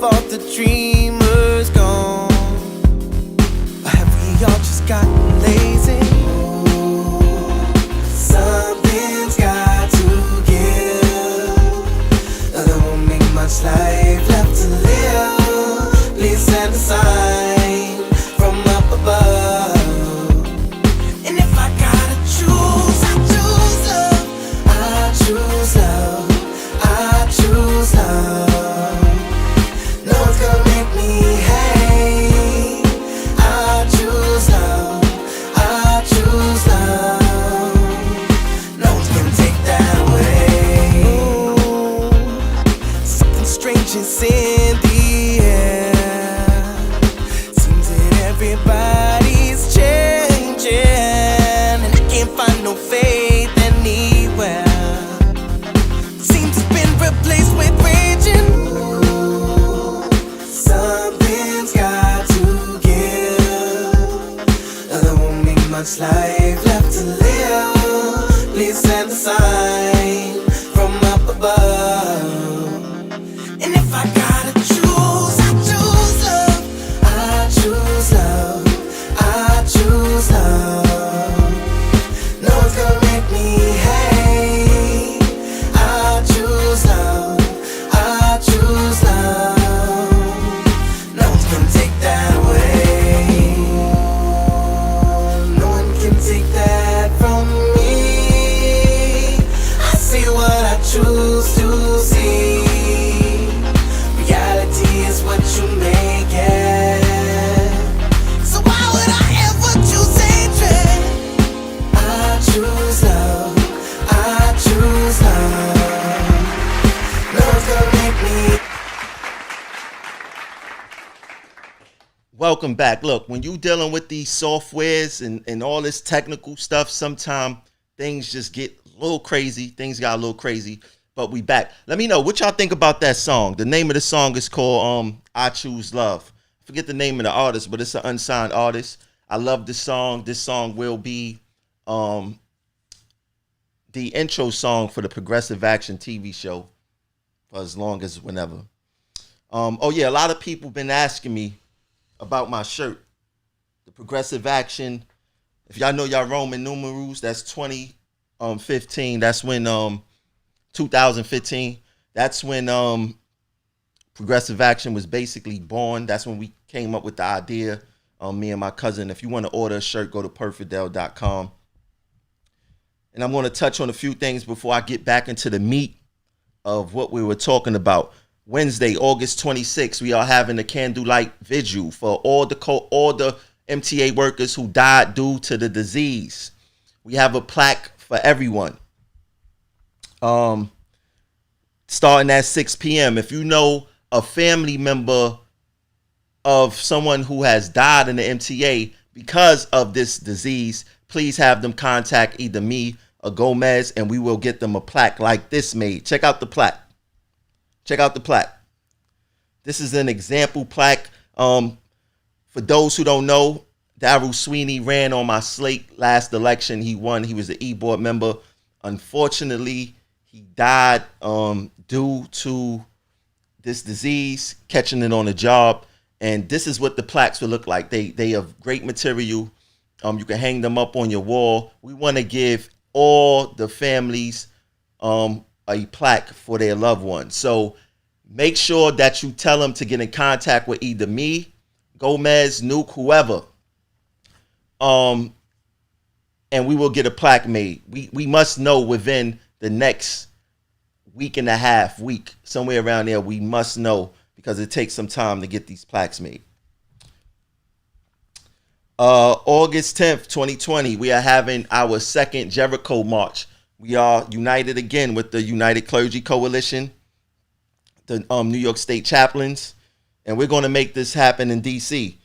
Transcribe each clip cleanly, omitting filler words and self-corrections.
all the dreamers gone? Or have we all just gotten lazy? Something's got to give. There won't be much life left to live. Please send a sign from up above. And if I gotta choose, I choose love. I choose love. I choose love. No one's gonna make me hate. I choose love. I choose love. No one's gonna take that away. Ooh, something strange is in the air. Seems that everybody's changing, and I can't find no faith anywhere. Seems it's been replaced with raging. Something's got to give. There won't be much life left to live. Please send a sign from up above. And if I gotta choose, I choose love. I choose love. I choose love. No one's gonna make me hate. I choose love. I choose love. No one's gonna take that away. No one can take that from me. I see what I choose to see. Reality is what you make it. So why would I ever choose hatred? I choose love. I choose love. No one's gonna make me. Welcome back. Look, when you dealing with these softwares and all this technical stuff, sometimes things just get a little crazy. Things got a little crazy, but we back. Let me know what y'all think about that song. The name of the song is called I Choose Love. I forget the name of the artist, but it's an unsigned artist. I love this song. This song will be the intro song for the Progressive Action TV show for as long as whenever. Oh yeah, a lot of people been asking me about my shirt, the Progressive Action. If y'all know y'all Roman numerals, that's 2015. That's when 2015. That's when Progressive Action was basically born. That's when we came up with the idea. Me and my cousin. If you want to order a shirt, go to perfidel.com. And I'm going to touch on a few things before I get back into the meat of what we were talking about. Wednesday, August 26th, we are having a candlelight vigil for all the MTA workers who died due to the disease. We have a plaque for everyone. Starting at 6 p.m. If you know a family member of someone who has died in the MTA because of this disease, please have them contact either me or Gomez, and we will get them a plaque like this made. Check out the plaque. Check out the plaque. This is an example plaque. For those who don't know, Darryl Sweeney ran on my slate last election. He won. He was the E-board member. Unfortunately, he died due to this disease, catching it on the job. And this is what the plaques will look like. They have great material. You can hang them up on your wall. We want to give all the families a plaque for their loved ones. So make sure that you tell them to get in contact with either me, Gomez, Nuke, whoever. And we will get a plaque made. We must know within the next week and a half, somewhere around there, we must know, because it takes some time to get these plaques made. August 10th, 2020, we are having our second Jericho March. We are united again with the United Clergy Coalition, the New York State Chaplains, and we're going to make this happen in D.C.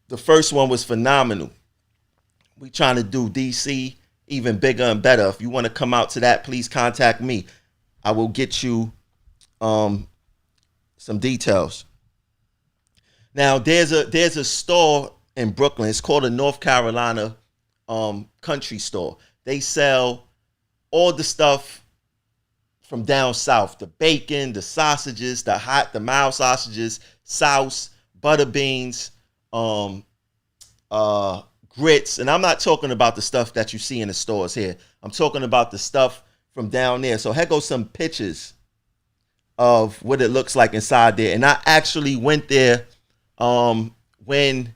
The first one was phenomenal. We're trying to do D.C. even bigger and better. If you want to come out to that, please contact me. I will get you some details. Now, there's a store in Brooklyn. It's called a North Carolina country store. They sell all the stuff from down south. The bacon, the sausages, the mild sausages, sauce, butter beans, grits. And I'm not talking about the stuff that you see in the stores here. I'm talking about the stuff from down there. So here goes some pictures of what it looks like inside there. And I actually went there when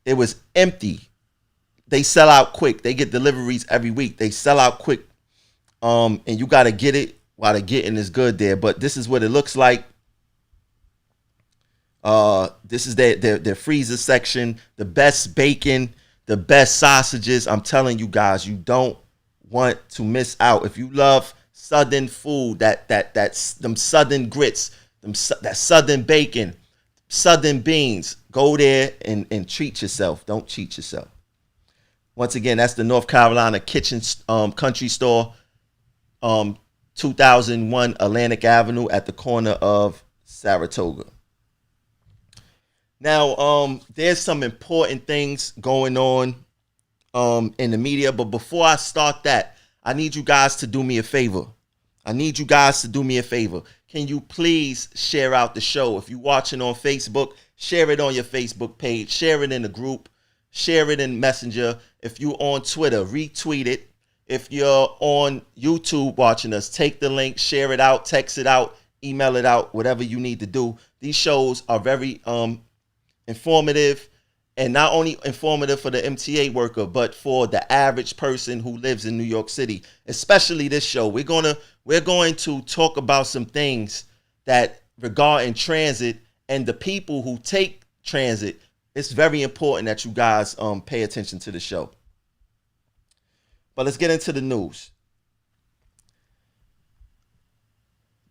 it was empty. They sell out quick. They get deliveries every week. They sell out quick. And you got to get it while the getting is good there. But this is what it looks like. This is their freezer section. The best bacon, the best sausages. I'm telling you guys, you don't want to miss out. If you love Southern food, that's them Southern grits, that Southern bacon, Southern beans, go there and treat yourself. Don't cheat yourself. Once again, that's the North Carolina Kitchen Country Store, 2001 Atlantic Avenue at the corner of Saratoga. Now, there's some important things going on in the media, but before I start that, I need you guys to do me a favor. Can you please share out the show? If you're watching on Facebook, share it on your Facebook page, share it in the group, share it in Messenger. If you're on Twitter, retweet it. If you're on YouTube watching us, take the link, share it out, text it out, email it out, whatever you need to do. These shows are very informative, and not only informative for the MTA worker, but for the average person who lives in New York City, especially this show. We're going to talk about some things that regarding transit and the people who take transit. It's very important that you guys pay attention to the show. But let's get into the news.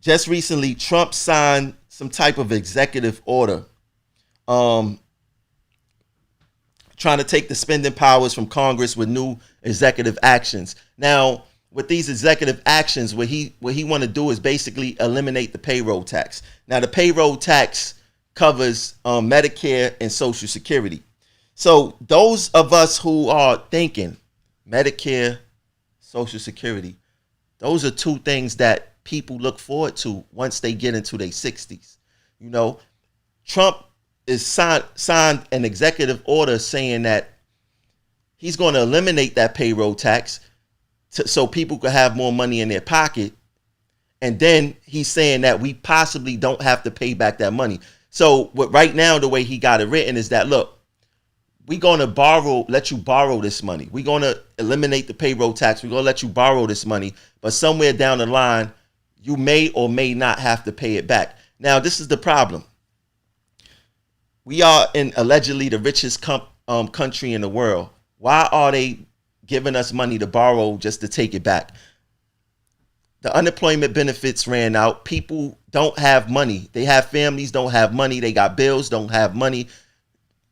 Just recently, Trump signed some type of executive order trying to take the spending powers from Congress with new executive actions. Now, with these executive actions, what he want to do is basically eliminate the payroll tax. Now, the payroll tax covers Medicare and Social Security. So those of us who are thinking Medicare, Social Security, those are two things that people look forward to once they get into their 60s. You know, Trump is signed an executive order saying that he's going to eliminate that payroll tax so people could have more money in their pocket. And then he's saying that we possibly don't have to pay back that money. So right now, the way he got it written is that, look, we're going to let you borrow this money. We're going to eliminate the payroll tax. We're going to let you borrow this money. But somewhere down the line, you may or may not have to pay it back. Now, this is the problem. We are in allegedly the richest country in the world. Why are they giving us money to borrow just to take it back? The unemployment benefits ran out. People don't have money. They have families, don't have money. They got bills, don't have money.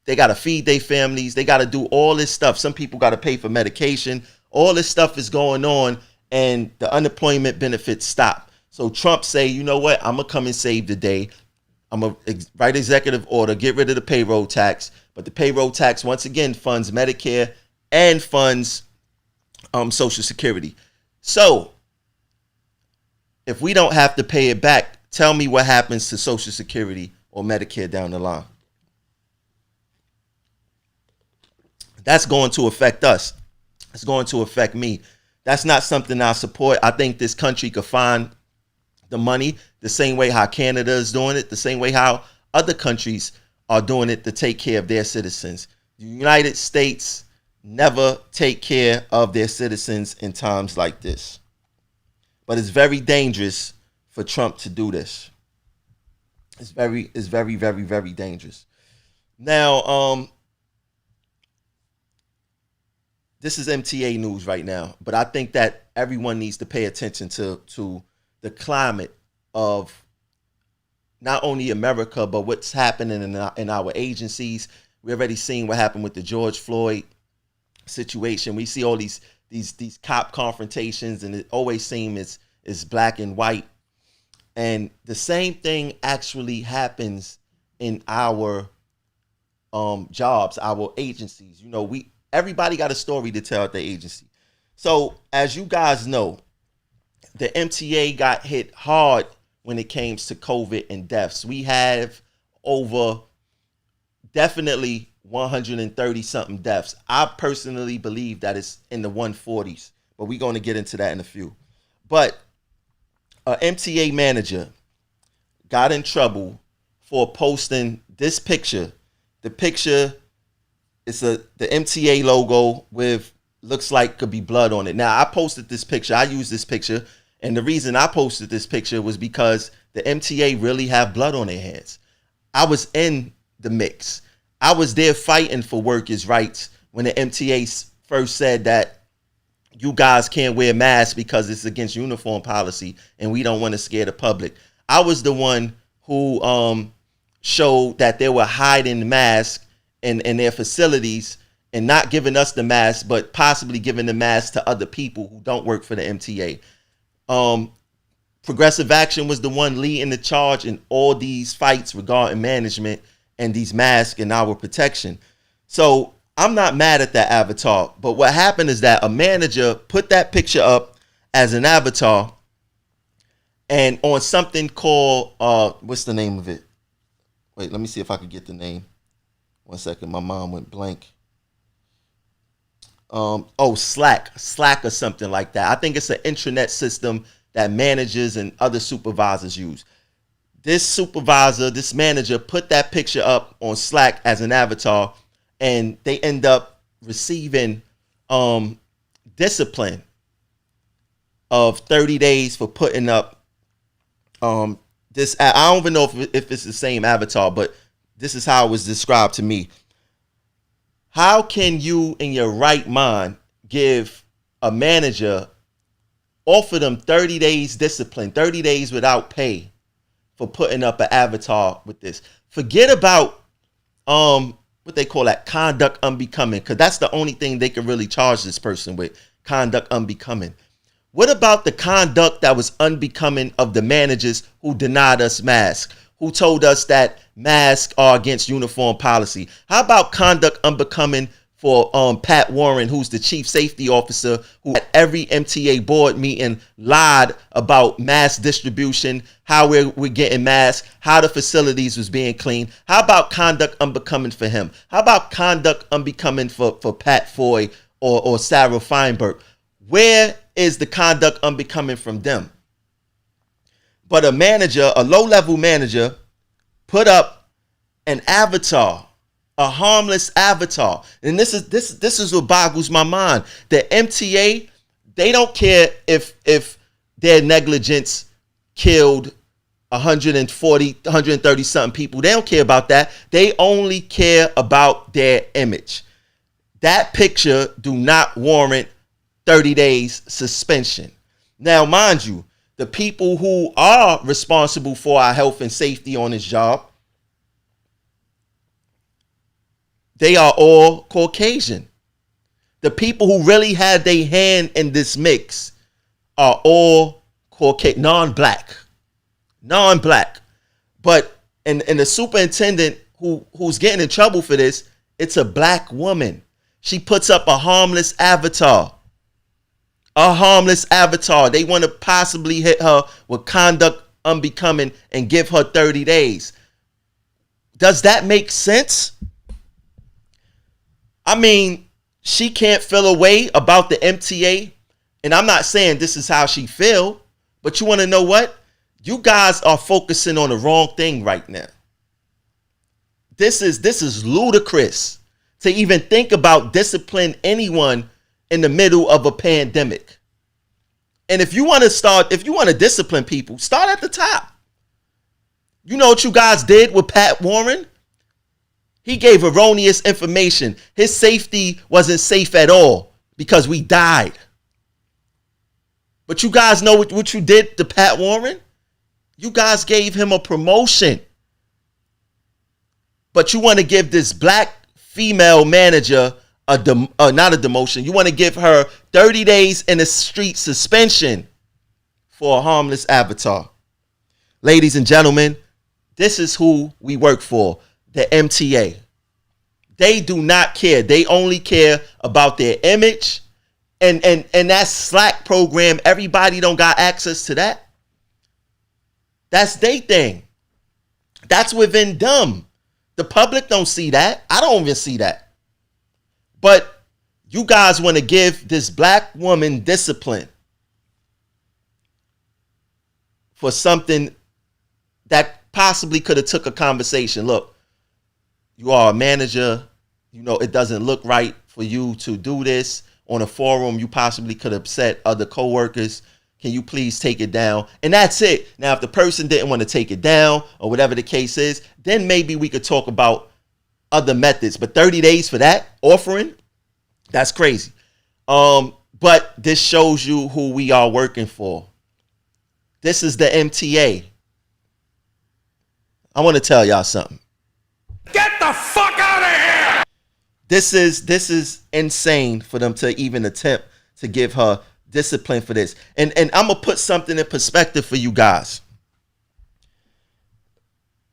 They got to feed their families. They got to do all this stuff. Some people got to pay for medication. All this stuff is going on, and the unemployment benefits stop. So Trump say, you know what? I'm going to come and save the day. I'm going to write executive order, get rid of the payroll tax. But the payroll tax, once again, funds Medicare and funds Social Security. So if we don't have to pay it back, tell me what happens to Social Security or Medicare down the line. That's going to affect us. It's going to affect me. That's not something I support. I think this country could find the money the same way how Canada is doing it, the same way how other countries are doing it to take care of their citizens. The United States never take care of their citizens in times like this. But it's very dangerous for Trump to do this. It's very, very dangerous. Now, this is MTA news right now, but I think that everyone needs to pay attention to the climate of not only America, but what's happening in our agencies. We already seen what happened with the George Floyd situation. We see all these cop confrontations, and it always seems it's black and white. And the same thing actually happens in our jobs, our agencies. You know, everybody got a story to tell at the agency. So as you guys know, the MTA got hit hard when it came to COVID and deaths. We have over definitely 130 something deaths. I personally believe that it's in the 140s, but we're going to get into that in a few. But an MTA manager got in trouble for posting this picture. The picture is the MTA logo with looks like could be blood on it. Now, I posted this picture. I used this picture, and the reason I posted this picture was because the MTA really have blood on their hands. I was in the mix. I was there fighting for workers' rights when the MTA first said that you guys can't wear masks because it's against uniform policy and we don't want to scare the public. I was the one who showed that they were hiding masks in their facilities and not giving us the mask, but possibly giving the mask to other people who don't work for the MTA. Progressive Action was the one leading the charge in all these fights regarding management and these masks and our protection. So I'm not mad at that avatar, but what happened is that a manager put that picture up as an avatar and on something called, what's the name of it? Wait, let me see if I could get the name. 1 second, my mind went blank. Slack or something like that. I think it's an intranet system that managers and other supervisors use. This manager put that picture up on Slack as an avatar, and they end up receiving discipline of 30 days for putting up this. I don't even know if it's the same avatar, but this is how it was described to me. How can you, in your right mind, give a manager, offer them 30 days discipline, 30 days without pay for putting up an avatar with this? Forget about what they call that, conduct unbecoming, because that's the only thing they can really charge this person with, conduct unbecoming. What about the conduct that was unbecoming of the managers who denied us masks, who told us that masks are against uniform policy? How about conduct unbecoming for Pat Warren, who's the chief safety officer, who at every MTA board meeting lied about mask distribution, how we're getting masks, how the facilities was being cleaned? How about conduct unbecoming for him? How about conduct unbecoming for Pat Foy or Sarah Feinberg? Where is the conduct unbecoming from them? But a manager, a low-level manager, put up an avatar, a harmless avatar. And this is what boggles my mind. The MTA, they don't care if their negligence killed 130 something people. They don't care about that. They only care about their image. That picture do not warrant 30 days suspension. Now, mind you, the people who are responsible for our health and safety on this job, they are all Caucasian. The people who really had their hand in this mix are all Caucasian, non-black. But and the superintendent who's getting in trouble for this, it's a black woman. She puts up a harmless avatar. A harmless avatar. They want to possibly hit her with conduct unbecoming and give her 30 days. Does that make sense? I mean, she can't feel a way about the MTA. And I'm not saying this is how she feel, but you want to know what? You guys are focusing on the wrong thing right now. This is ludicrous to even think about discipline anyone in the middle of a pandemic. And if you want to discipline people, start at the top. You know what you guys did with Pat Warren? He gave erroneous information. His safety wasn't safe at all because we died. But you guys know what you did to Pat Warren? You guys gave him a promotion. But you want to give this black female manager not a demotion. You want to give her 30 days in a street suspension for a harmless avatar. Ladies and gentlemen, this is who we work for, the MTA. They do not care. They only care about their image And that Slack program, everybody don't got access to that. That's their thing. That's within them. The public don't see that. I don't even see that. But you guys want to give this black woman discipline for something that possibly could have took a conversation. Look, you are a manager. You know, it doesn't look right for you to do this on a forum. You possibly could upset other coworkers. Can you please take it down? And that's it. Now, if the person didn't want to take it down or whatever the case is, then maybe we could talk about other methods. But 30 days for that offering, that's crazy. But this shows you who we are working for. This is the MTA. I want to tell y'all something. Get the fuck out of here! This is insane for them to even attempt to give her discipline for this. And I'm going to put something in perspective for you guys.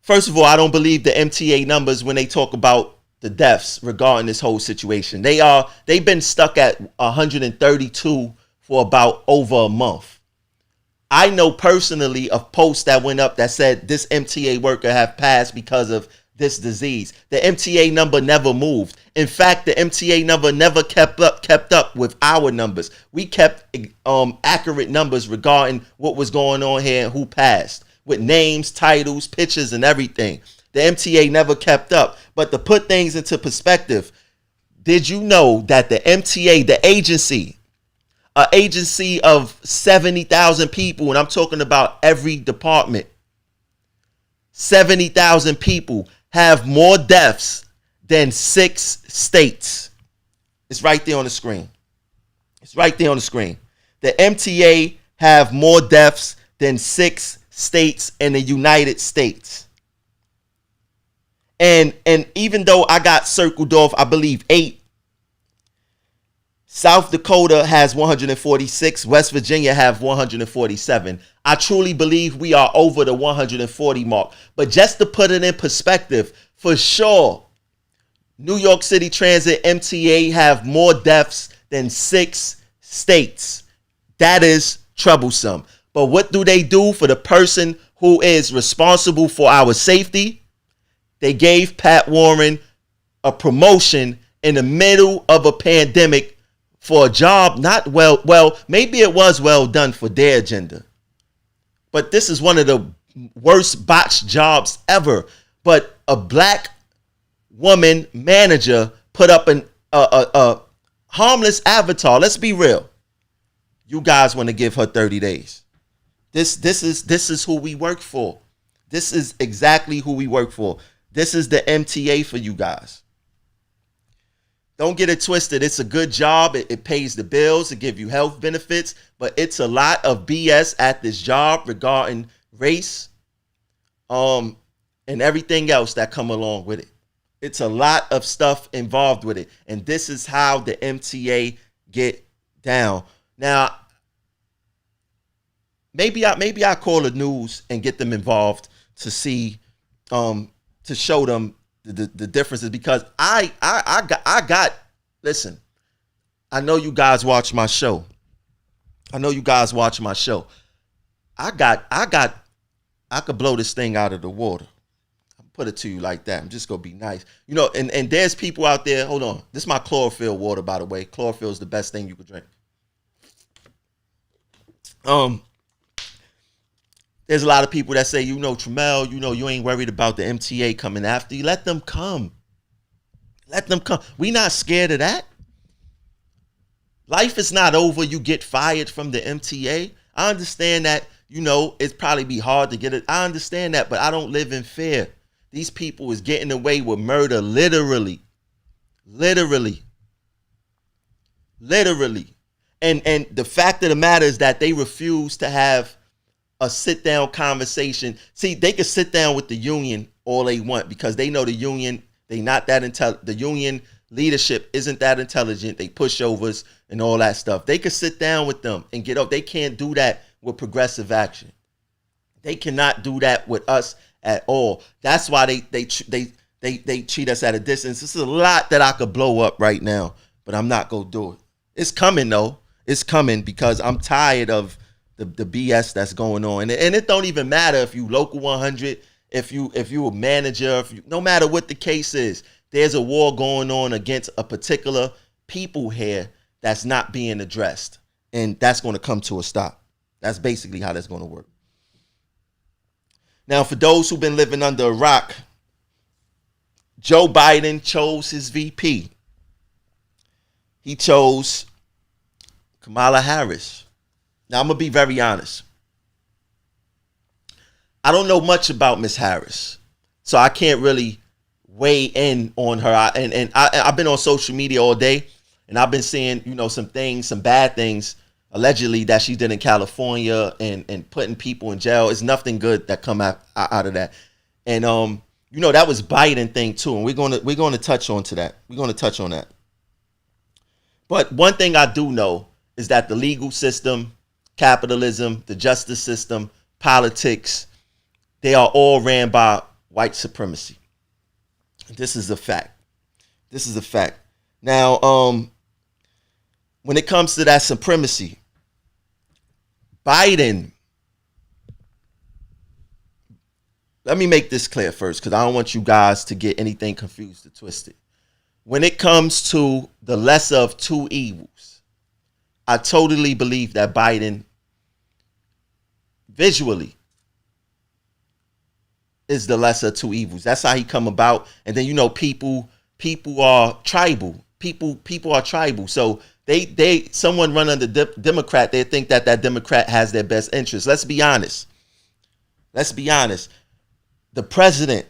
First of all, I don't believe the MTA numbers when they talk about the deaths regarding this whole situation. They've been stuck at 132 for about over a month. I know personally of posts that went up that said this MTA worker have passed because of this disease. The MTA number never moved. In fact, the MTA number never kept up with our numbers. We kept accurate numbers regarding what was going on here and who passed, with names, titles, pictures, and everything. The MTA never kept up. But to put things into perspective, did you know that the MTA, the agency, an agency of 70,000 people, and I'm talking about every department, 70,000 people have more deaths than 6 states. It's right there on the screen. It's right there on the screen. The MTA have more deaths than 6 states in the United States. And even though I got circled off, I believe 8, South Dakota has 146. West Virginia have 147. I truly believe we are over the 140 mark. But just to put it in perspective, for sure, New York City Transit, MTA have more deaths than 6 states. That is troublesome. But what do they do for the person who is responsible for our safety? They gave Pat Warren a promotion in the middle of a pandemic for a job not well, maybe it was well done for their agenda. But this is one of the worst botched jobs ever. But a black woman manager put up a harmless avatar. Let's be real. You guys want to give her 30 days. This is who we work for. This is exactly who we work for. This is the MTA for you guys. Don't get it twisted. It's a good job. It pays the bills. It gives you health benefits. But it's a lot of BS at this job regarding race and everything else that come along with it. It's a lot of stuff involved with it. And this is how the MTA get down. Now, maybe I call the news and get them involved to see, to show them the differences, because I got listen, I know you guys watch my show. I could blow this thing out of the water. I'll put it to you like that. I'm just gonna be nice. You know, and there's people out there, hold on. This is my chlorophyll water, by the way. Chlorophyll is the best thing you could drink. There's a lot of people that say, you know, Tramel, you know, you ain't worried about the MTA coming after you. Let them come. Let them come. We not scared of that. Life is not over. You get fired from the MTA. I understand that, you know, it's probably be hard to get it. I understand that, but I don't live in fear. These people is getting away with murder, literally. And the fact of the matter is that they refuse to have a sit-down conversation. See, they could sit down with the union all they want because they know the union, they not that intelligent. The union leadership isn't that intelligent. They pushovers and all that stuff. They could sit down with them and get up. They can't do that with progressive action. They cannot do that with us at all. That's why they treat us at a distance. This is a lot that I could blow up right now, but I'm not gonna do it. It's coming though. It's coming because I'm tired of the BS that's going on. And it don't even matter if you local 100, if you a manager, no matter what the case is, there's a war going on against a particular people here that's not being addressed. And that's going to come to a stop. That's basically how that's going to work. Now, for those who've been living under a rock, Joe Biden chose his VP. He chose Kamala Harris. Now, I'm going to be very honest. I don't know much about Miss Harris, so I can't really weigh in on her. I've been on social media all day, and I've been seeing, some things, some bad things, allegedly that she did in California and putting people in jail. It's nothing good that come out of that. And that was Biden thing too, and we're going to touch on to that. We're going to touch on that. But one thing I do know is that the legal system, capitalism, the justice system, politics, they are all ran by white supremacy. This is a fact. This is a fact. Now, when it comes to that supremacy, Biden, let me make this clear first, because I don't want you guys to get anything confused or twisted. When it comes to the lesser of two evils, I totally believe that Biden visually is the lesser of two evils. That's how he come about. And then, people are tribal. People are tribal. So someone run under Democrat, they think that Democrat has their best interest. Let's be honest. The president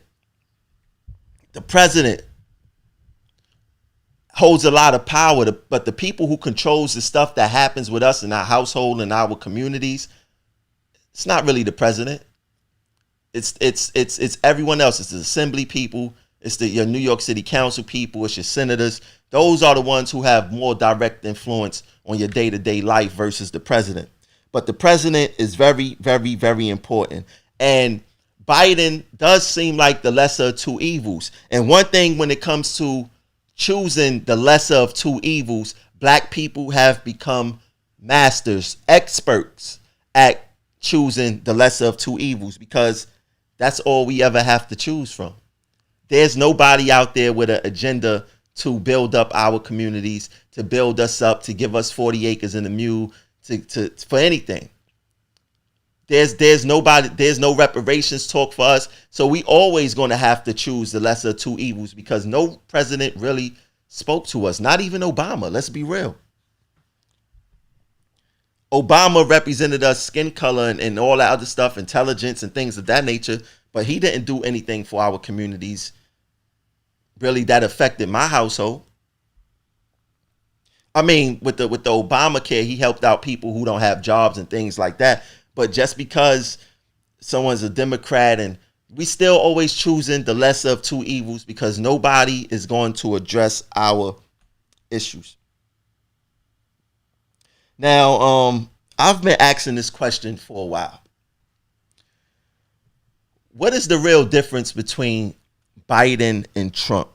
holds a lot of power, but the people who controls the stuff that happens with us in our household and our communities, it's not really the president. It's everyone else. It's the assembly people. It's your New York City Council people. It's your senators. Those are the ones who have more direct influence on your day-to-day life versus the president. But the president is very, very, very important. And Biden does seem like the lesser of two evils. And one thing when it comes to choosing the lesser of two evils, black people have become masters, experts at choosing the lesser of two evils, because that's all we ever have to choose from. There's nobody out there with an agenda to build up our communities, to build us up, to give us 40 acres and a mule, for anything. There's nobody, there's no reparations talk for us. So we always going to have to choose the lesser of two evils, because no president really spoke to us. Not even Obama. Let's be real. Obama represented us skin color and all that other stuff, intelligence and things of that nature, but he didn't do anything for our communities really that affected my household. I mean, with the Obamacare, he helped out people who don't have jobs and things like that. But just because someone's a Democrat, and we still always choosing the lesser of two evils, because nobody is going to address our issues. Now, I've been asking this question for a while. What is the real difference between Biden and Trump?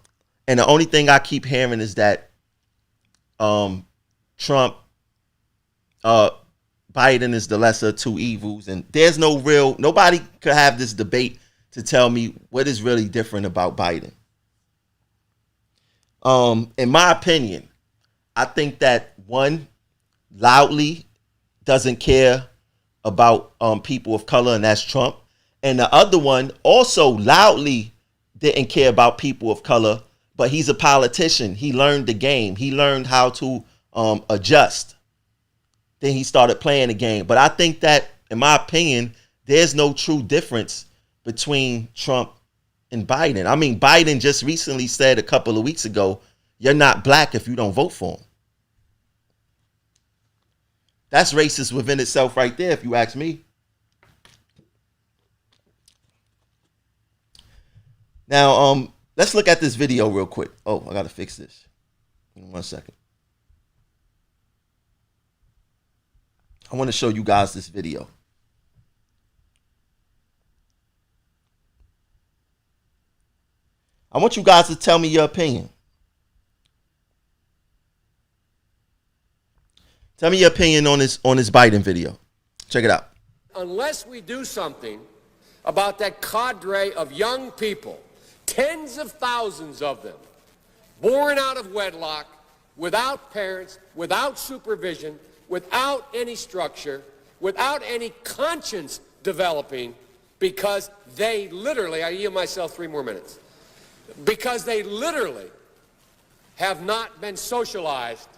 And the only thing I keep hearing is that Trump, Biden is the lesser of two evils, and there's nobody could have this debate to tell me what is really different about Biden. In my opinion, I think that one loudly doesn't care about people of color, and that's Trump. And the other one also loudly didn't care about people of color, but he's a politician. He learned the game. He learned how to adjust. Then he started playing the game. But I think that, in my opinion, there's no true difference between Trump and Biden. I mean, Biden just recently said a couple of weeks ago, you're not black if you don't vote for him. That's racist within itself right there, if you ask me. Now, let's look at this video real quick. Oh, I got to fix this. Give me 1 second. I want to show you guys this video. I want you guys to tell me your opinion. Tell me your opinion on this Biden video. Check it out. Unless we do something about that cadre of young people, tens of thousands of them, born out of wedlock, without parents, without supervision, without any structure, without any conscience developing, because they literally, I yield myself 3 more minutes, because they literally have not been socialized.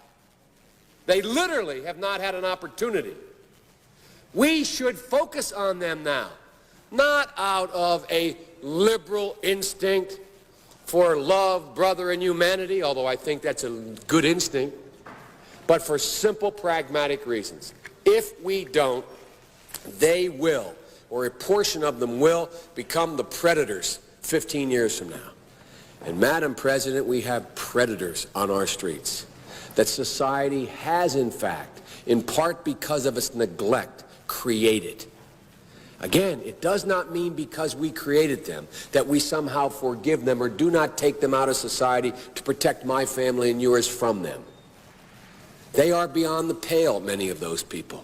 They literally have not had an opportunity. We should focus on them now, not out of a liberal instinct for love, brother, and humanity, although I think that's a good instinct, but for simple, pragmatic reasons. If we don't, they will, or a portion of them will, become the predators 15 years from now. And Madam President, we have predators on our streets that society has, in fact, in part because of its neglect, created. Again, it does not mean because we created them that we somehow forgive them or do not take them out of society to protect my family and yours from them. They are beyond the pale, many of those people.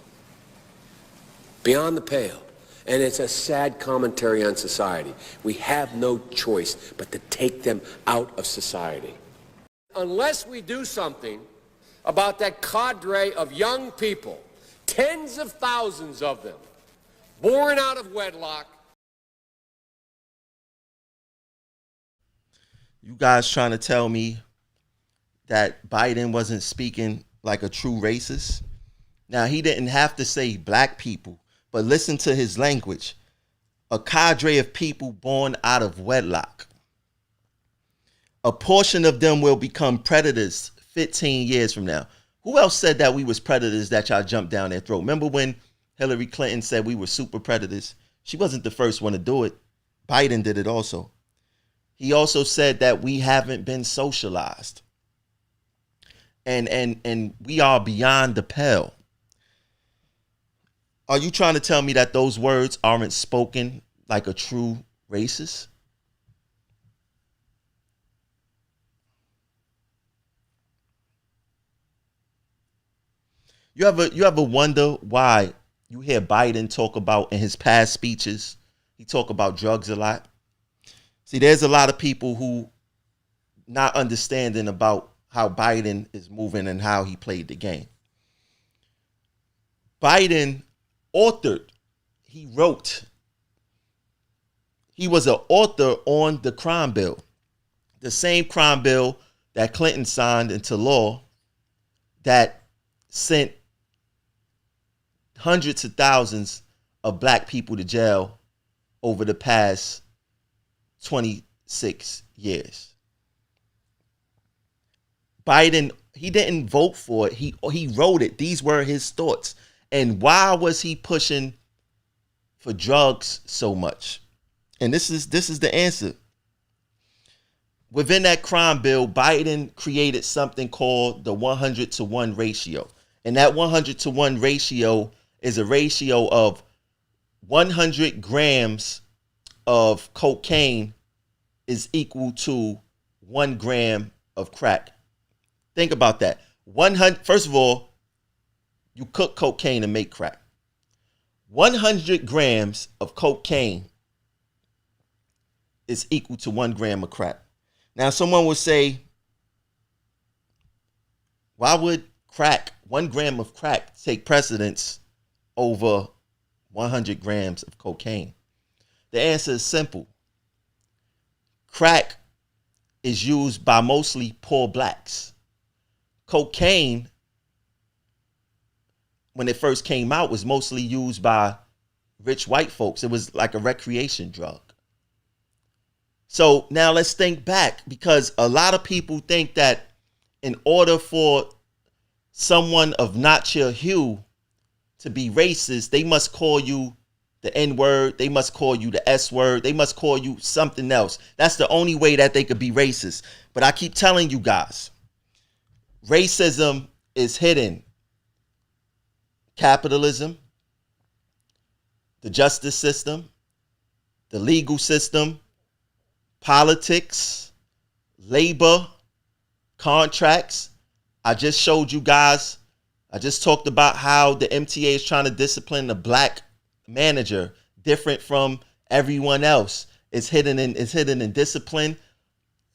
Beyond the pale. And it's a sad commentary on society. We have no choice but to take them out of society. Unless we do something about that cadre of young people, tens of thousands of them, born out of wedlock. You guys trying to tell me that Biden wasn't speaking like a true racist? Now, he didn't have to say black people, but listen to his language. A cadre of people born out of wedlock. A portion of them will become predators 15 years from now. Who else said that we was predators that y'all jumped down their throat? Remember when Hillary Clinton said we were super predators? She wasn't the first one to do it. Biden did it also. He also said that we haven't been socialized. And we are beyond the pale. Are you trying to tell me that those words aren't spoken like a true racist? You ever wonder why you hear Biden talk about in his past speeches, he talk about drugs a lot? See, there's a lot of people who not understanding about how Biden is moving and how he played the game. Biden authored, he wrote, he was an author on the crime bill. The same crime bill that Clinton signed into law that sent hundreds of thousands of black people to jail over the past 26 years. Biden, he didn't vote for it. He wrote it. These were his thoughts. And why was he pushing for drugs so much? And this is the answer. Within that crime bill, Biden created something called the 100-to-1 ratio. And that 100-to-1 ratio is a ratio of 100 grams of cocaine is equal to 1 gram of crack. Think about that. 100. First of all, you cook cocaine and make crack. 100 grams of cocaine is equal to 1 gram of crack. Now, someone would say, why would 1 gram of crack take precedence over 100 grams of cocaine? The answer is simple. Crack is used by mostly poor blacks. Cocaine, when it first came out, was mostly used by rich white folks. It was like a recreation drug. So now let's think back, because a lot of people think that in order for someone of not your hue to be racist, they must call you the N-word, they must call you the S-word, they must call you something else. That's the only way that they could be racist. But I keep telling you guys, racism is hidden. Capitalism, the justice system, the legal system, politics, labor, contracts. I just showed you guys I just talked about how the MTA is trying to discipline the black manager different from everyone else. It's hidden in discipline.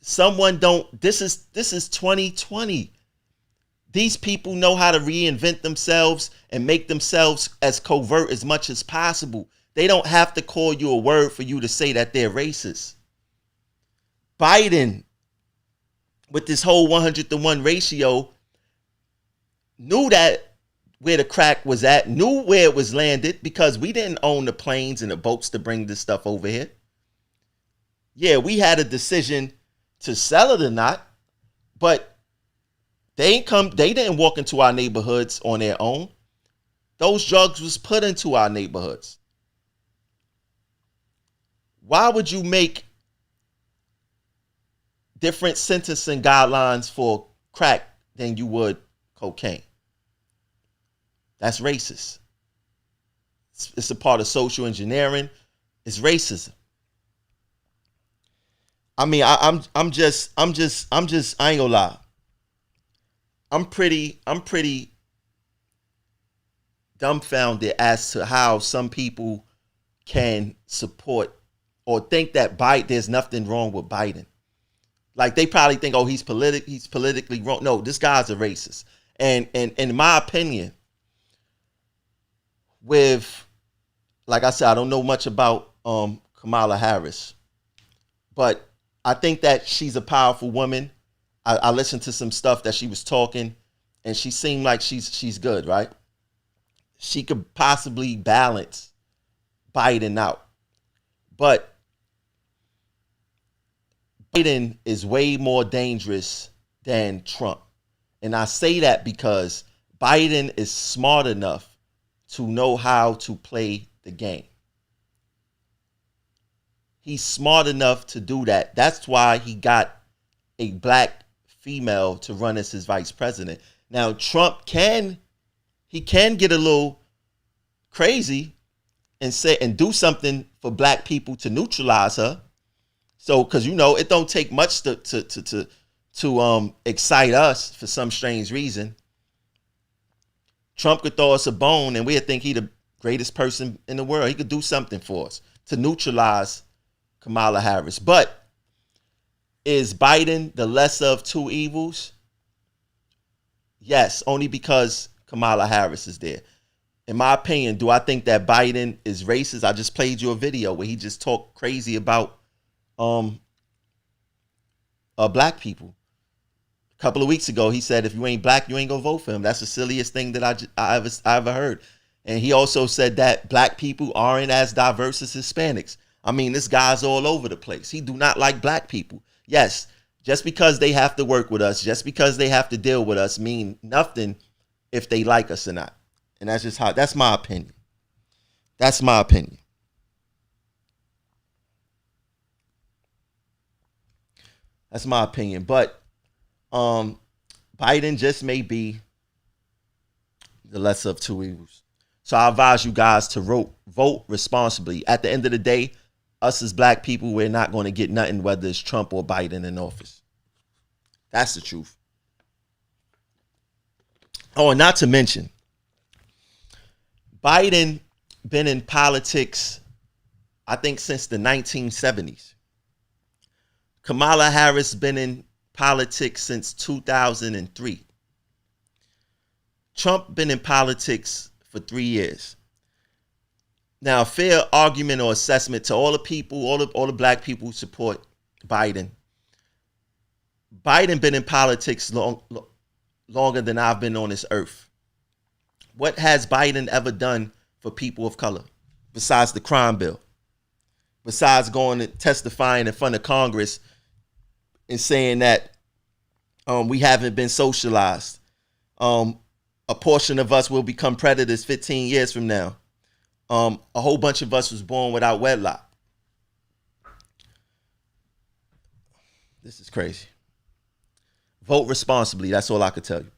This is 2020. These people know how to reinvent themselves and make themselves as covert as much as possible. They don't have to call you a word for you to say that they're racist. Biden, with this whole 100-to-1 ratio, knew that where the crack was at, knew where it was landed, because we didn't own the planes and the boats to bring this stuff over here. Yeah, we had a decision to sell it or not, but they didn't walk into our neighborhoods on their own. Those drugs was put into our neighborhoods. Why would you make different sentencing guidelines for crack than you would cocaine? That's racist. It's a part of social engineering. It's racism. I mean, I'm just, I ain't gonna lie. I'm pretty dumbfounded as to how some people can support or think that there's nothing wrong with Biden. Like, they probably think, oh, he's politically wrong. No, this guy's a racist. And in my opinion, like I said, I don't know much about Kamala Harris, but I think that she's a powerful woman. I listened to some stuff that she was talking, and she seemed like she's good, right? She could possibly balance Biden out. But Biden is way more dangerous than Trump. And I say that because Biden is smart enough to know how to play the game. He's smart enough to do that. That's why he got a black female to run as his vice president. Now, Trump can get a little crazy and do something for black people to neutralize her. So, because it don't take much to excite us for some strange reason. Trump could throw us a bone and we'd think he the greatest person in the world. He could do something for us to neutralize Kamala Harris. But is Biden the lesser of two evils? Yes, only because Kamala Harris is there. In my opinion, do I think that Biden is racist? I just played you a video where he just talked crazy about black people. A couple of weeks ago, he said, if you ain't black, you ain't gonna vote for him. That's the silliest thing that I ever heard. And he also said that black people aren't as diverse as Hispanics. I mean, this guy's all over the place. He do not like black people. Yes, just because they have to work with us, just because they have to deal with us, mean nothing if they like us or not. And that's my opinion. That's my opinion. That's my opinion. But Biden just may be the lesser of two evils. So I advise you guys to vote responsibly. At the end of the day, us as black people, we're not going to get nothing, whether it's Trump or Biden in office. That's the truth. Oh, and not to mention, Biden been in politics, I think, since the 1970s. Kamala Harris been in politics since 2003. Trump been in politics for 3 years. Now, a fair argument or assessment to all the people, all the black people who support Biden. Biden been in politics longer than I've been on this earth. What has Biden ever done for people of color besides the crime bill? Besides going and testifying in front of Congress and saying that we haven't been socialized. A portion of us will become predators 15 years from now. A whole bunch of us was born without wedlock. This is crazy. Vote responsibly. That's all I could tell you.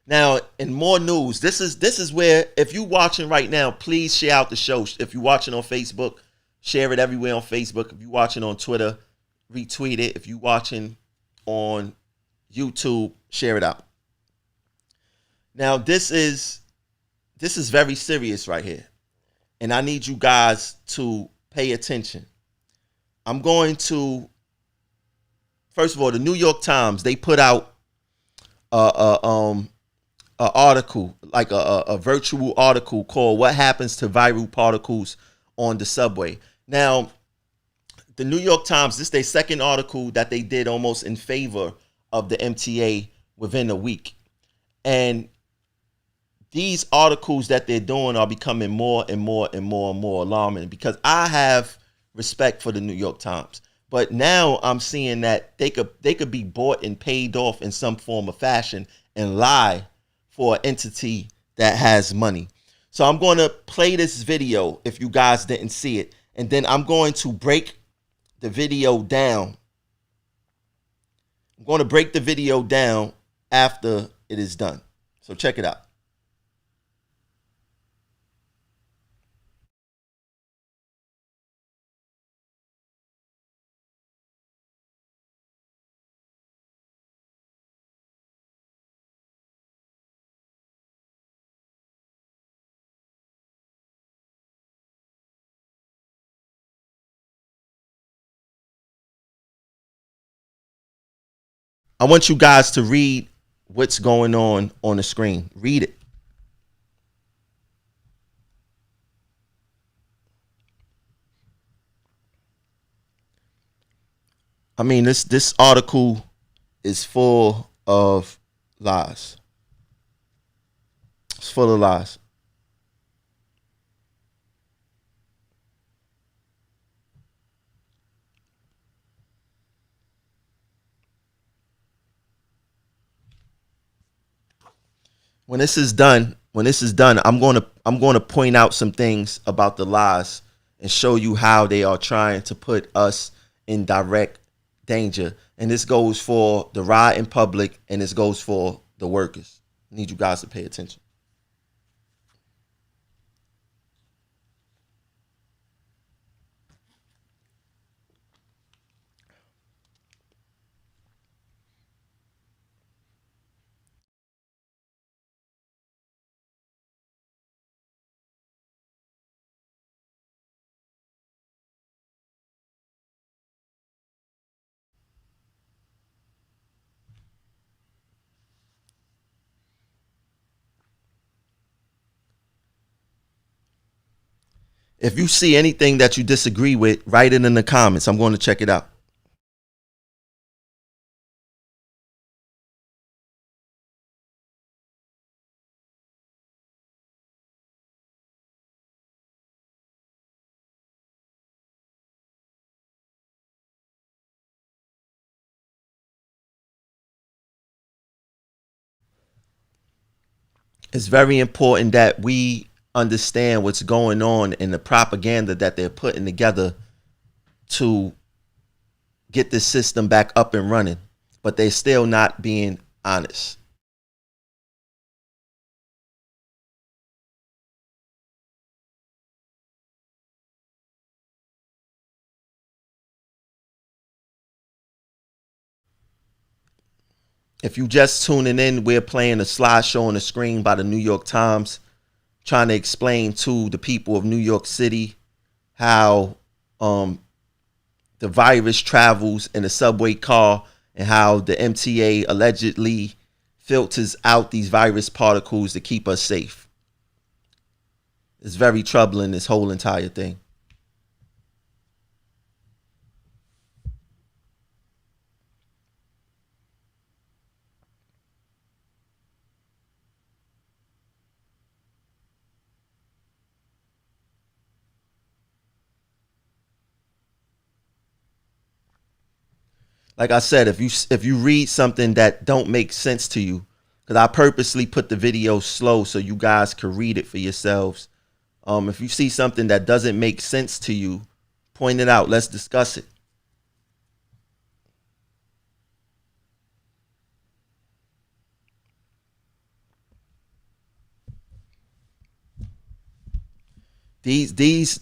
Now, in more news, this is where, if you're watching right now, please share out the show. If you're watching on Facebook, share it everywhere on Facebook. If you're watching on Twitter, retweet it. If you're watching on YouTube, share it out. Now this is very serious right here, and I need you guys to pay attention. I'm going to, first of all, the New York Times, they put out a article, like a virtual article called "What Happens to Viral Particles on the Subway." Now, the New York Times, this is their second article that they did almost in favor of the MTA within a week. And these articles that they're doing are becoming more and more and more and more alarming, because I have respect for the New York Times. But now I'm seeing that they could be bought and paid off in some form of fashion and lie for an entity that has money. So I'm going to play this video if you guys didn't see it, and then I'm going to break the video down. I'm going to break the video down after it is done. So check it out. I want you guys to read what's going on the screen. Read it. I mean, this article is full of lies. It's full of lies. When this is done, I'm going to point out some things about the lies and show you how they are trying to put us in direct danger. And this goes for the rioting public, and this goes for the workers. I need you guys to pay attention. If you see anything that you disagree with, write it in the comments. I'm going to check it out. It's very important that we understand what's going on in the propaganda that they're putting together to get the system back up and running, but they're still not being honest. If you just tuning in, we're playing a slideshow on the screen by the New York Times, trying to explain to the people of New York City how the virus travels in a subway car and how the MTA allegedly filters out these virus particles to keep us safe. It's very troubling, this whole entire thing. Like I said, if you read something that don't make sense to you, because I purposely put the video slow so you guys can read it for yourselves. If you see something that doesn't make sense to you, point it out. Let's discuss it. These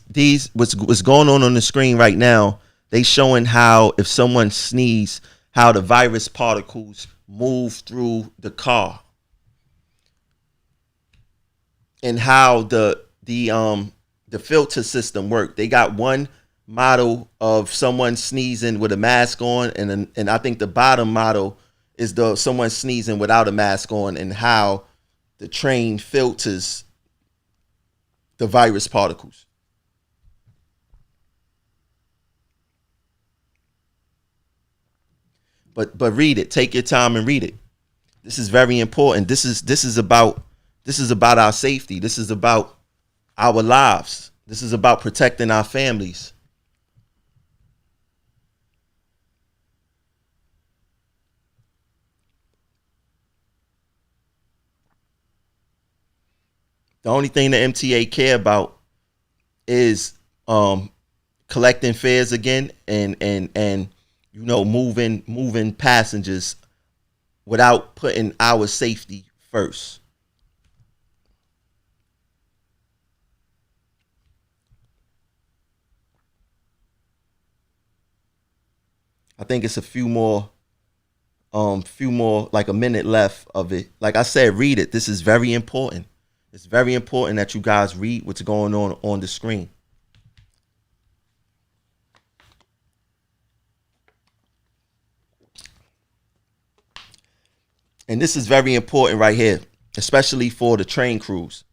what's going on the screen right now, they showing how if someone sneezes, how the virus particles move through the car. and how the filter system work. They got one model of someone sneezing with a mask on, and I think the bottom model is someone sneezing without a mask on, and how the train filters the virus particles. But read it. Take your time and read it. This is very important. This is about our safety. This is about our lives. This is about protecting our families. The only thing the MTA care about is collecting fares again and moving passengers without putting our safety first. I think it's a few more, like a minute left of it. Like I said, read it. This is very important. It's very important that you guys read what's going on the screen. And this is very important right here, especially for the train crews.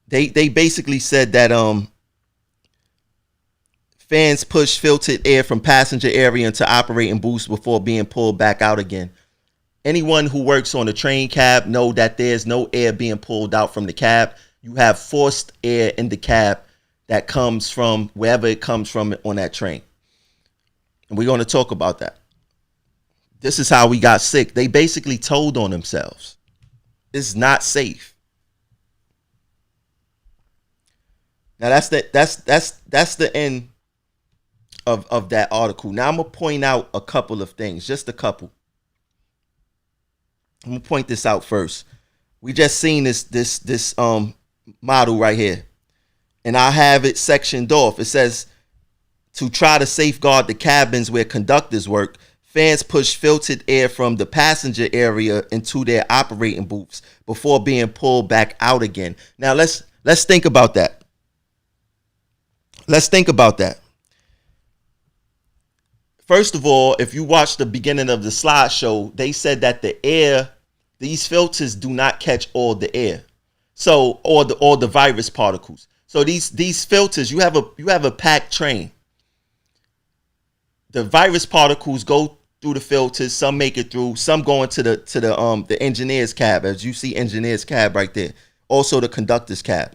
They basically said that fans push filtered air from passenger area into operating booths before being pulled back out again. Anyone who works on a train cab know that there's no air being pulled out from the cab. You have forced air in the cab that comes from wherever it comes from on that train. And we're going to talk about that. This is how we got sick. They basically told on themselves. It's not safe. Now that's the end of that article. Now I'm gonna point out a couple of things, just a couple. I'm gonna point this out first. We just seen this model right here, and I have it sectioned off. It says to try to safeguard the cabins where conductors work, fans push filtered air from the passenger area into their operating booths before being pulled back out again. Now let's think about that. Let's think about that. First of all, if you watch the beginning of the slideshow, they said that these filters do not catch all the air, so or the virus particles. So these filters, you have a packed train. The virus particles go through the filters. Some make it through. Some go into the engineer's cab, as you see engineer's cab right there. Also the conductor's cab.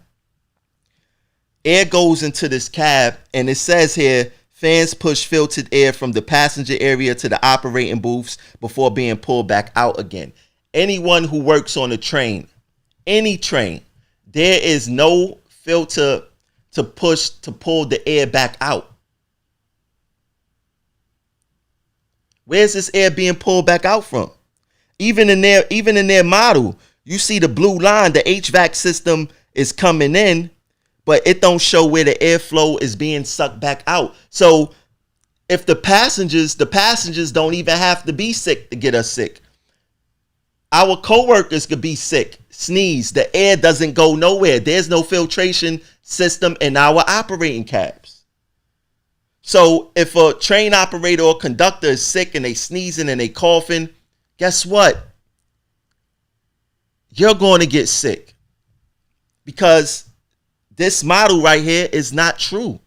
Air goes into this cab, and it says here, fans push filtered air from the passenger area to the operating booths before being pulled back out again. Anyone who works on a train, any train, there is no filter to pull the air back out. Where's this air being pulled back out from? Even in their model, you see the blue line, the HVAC system is coming in, but it don't show where the airflow is being sucked back out. So if the passengers don't even have to be sick to get us sick. Our coworkers could be sick, sneeze, the air doesn't go nowhere. There's no filtration system in our operating cabs. So if a train operator or conductor is sick and they sneezing and they coughing, guess what? You're going to get sick, because this model right here is not true.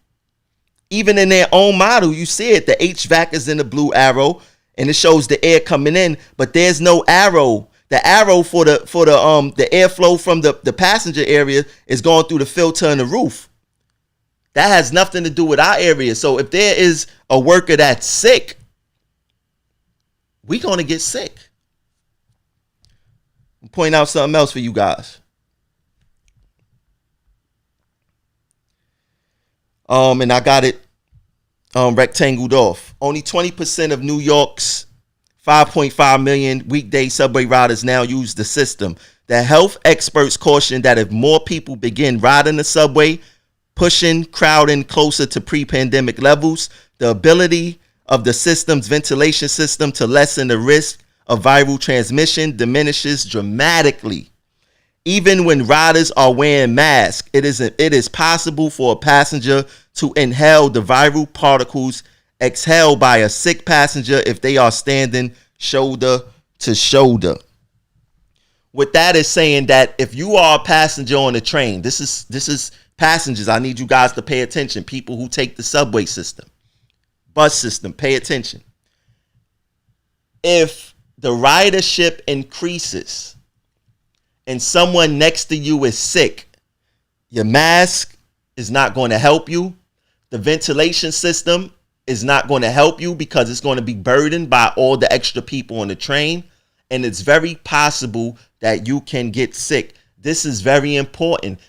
Even in their own model, you see it. The HVAC is in the blue arrow, and it shows the air coming in, but there's no arrow. The arrow for the airflow from the passenger area is going through the filter in the roof. That has nothing to do with our area. So if there is a worker that's sick, we're going to get sick. I'll point out something else for you guys. And I got it rectangled off. Only 20% of New York's 5.5 million weekday subway riders now use the system. The health experts caution that if more people begin riding the subway, pushing crowding closer to pre-pandemic levels, the ability of the system's ventilation system to lessen the risk of viral transmission diminishes dramatically. Even when riders are wearing masks, it is possible for a passenger to inhale the viral particles exhaled by a sick passenger if they are standing shoulder to shoulder. What that is saying, that if you are a passenger on a train, this is passengers, I need you guys to pay attention. People who take the subway system, bus system, pay attention. If the ridership increases and someone next to you is sick, your mask is not going to help you. The ventilation system is not going to help you because it's going to be burdened by all the extra people on the train. And it's very possible that you can get sick. This is very important.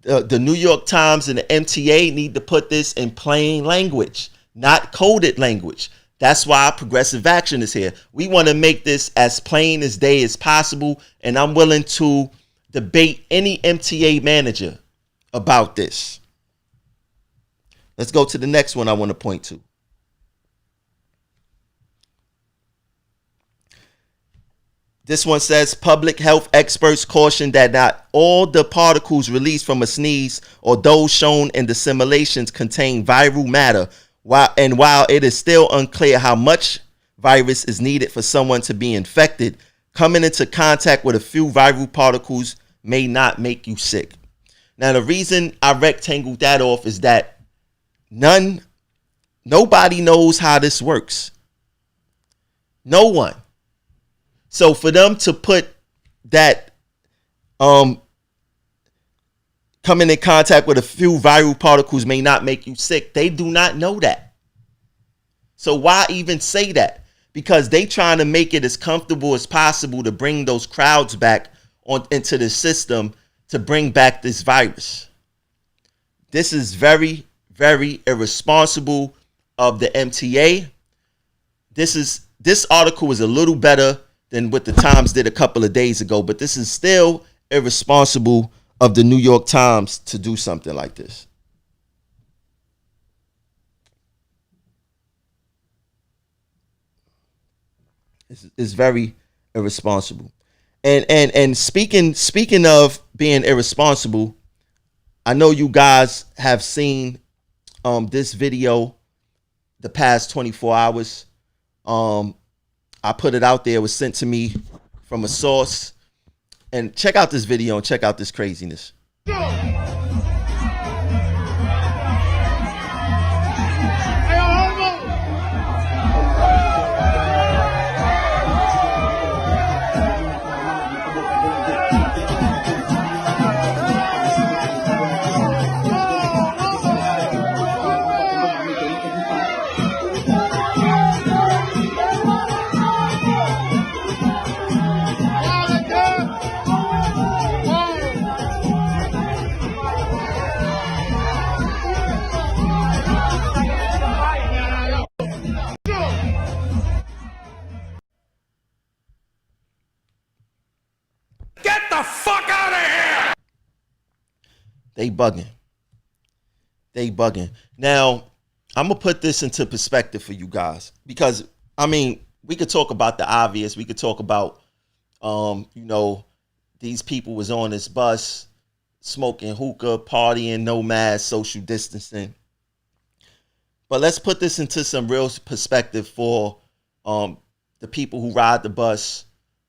The New York Times and the MTA need to put this in plain language, not coded language. That's why Progressive Action is here. We want to make this as plain as day as possible, and I'm willing to debate any MTA manager about this. Let's go to the next one I want to point to. This one says, public health experts caution that not all the particles released from a sneeze or those shown in the simulations contain viral matter. While it is still unclear how much virus is needed for someone to be infected, coming into contact with a few viral particles may not make you sick. Now, the reason I rectangled that off is that nobody knows how this works. No one. So for them to put that coming in contact with a few viral particles may not make you sick, they do not know that. So why even say that? Because they trying to make it as comfortable as possible to bring those crowds back into the system to bring back this virus. This is very, very irresponsible of the MTA. This article is a little better than what the Times did a couple of days ago, but this is still irresponsible of the New York Times to do something like this. It's very irresponsible. And speaking of being irresponsible, I know you guys have seen this video the past 24 hours. I put it out there. It was sent to me from a source. And check out this video and check out this craziness. Get the fuck out of here! They bugging. Now, I'm going to put this into perspective for you guys. Because, I mean, we could talk about the obvious. We could talk about, these people was on this bus smoking hookah, partying, no mask, social distancing. But let's put this into some real perspective for the people who ride the bus,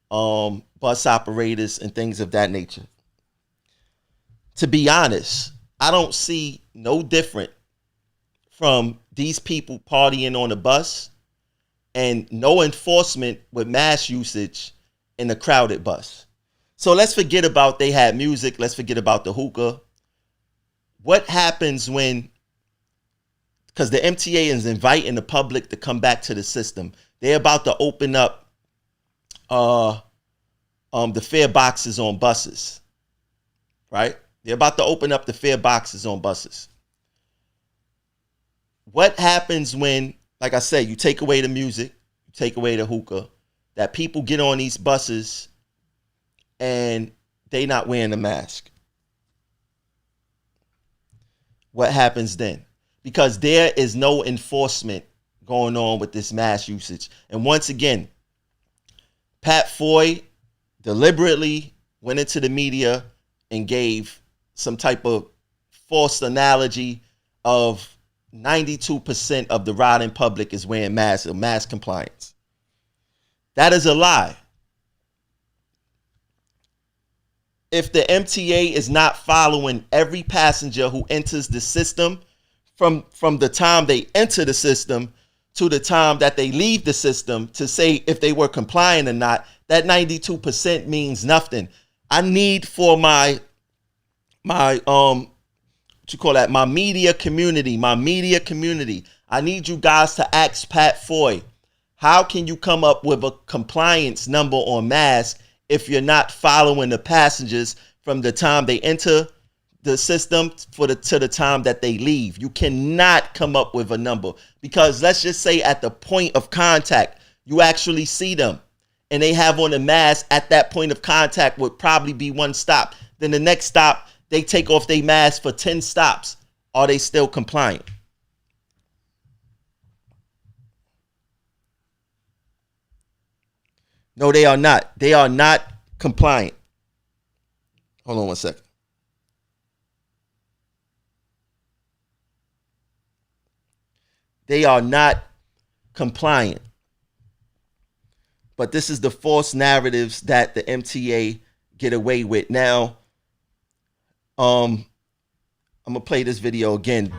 bus operators and things of that nature. To be honest, I don't see no different from these people partying on the bus and no enforcement with mask usage in a crowded bus. So let's forget about they had music. Let's forget about the hookah. What happens when, because the MTA is inviting the public to come back to the system. They're about to open up the fare boxes on buses, right? They're about to open up the fare boxes on buses. What happens when, like I said, you take away the music, you take away the hookah, that people get on these buses and they not wearing a mask? What happens then? Because there is no enforcement going on with this mask usage. And once again, Pat Foy deliberately went into the media and gave some type of false analogy of 92% of the riding public is wearing masks or mask compliance. That is a lie. If the MTA is not following every passenger who enters the system from the time they enter the system to the time that they leave the system to say if they were compliant or not, that 92% means nothing. I need for my media community. I need you guys to ask Pat Foy, how can you come up with a compliance number on masks if you're not following the passengers from the time they enter the system to the time that they leave? You cannot come up with a number, because let's just say at the point of contact, you actually see them and they have on a mask at that point of contact would probably be one stop. Then the next stop, they take off their mask for 10 stops. Are they still compliant? No, they are not. They are not compliant. Hold on one second. They are not compliant. But this is the false narratives that the MTA get away with. Now, I'm going to play this video again.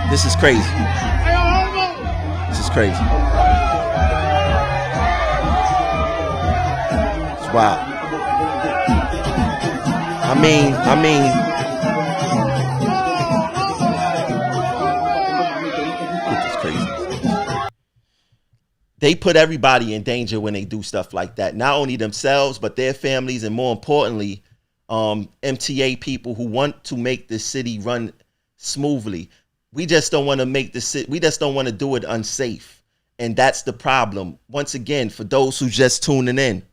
This is crazy. This is crazy. It's wild. I mean, it's crazy. They put everybody in danger when they do stuff like that. Not only themselves, but their families, and more importantly, MTA people who want to make the city run smoothly. We just don't want to make the city. We just don't want to do it unsafe, and that's the problem. Once again, for those who just tuning in,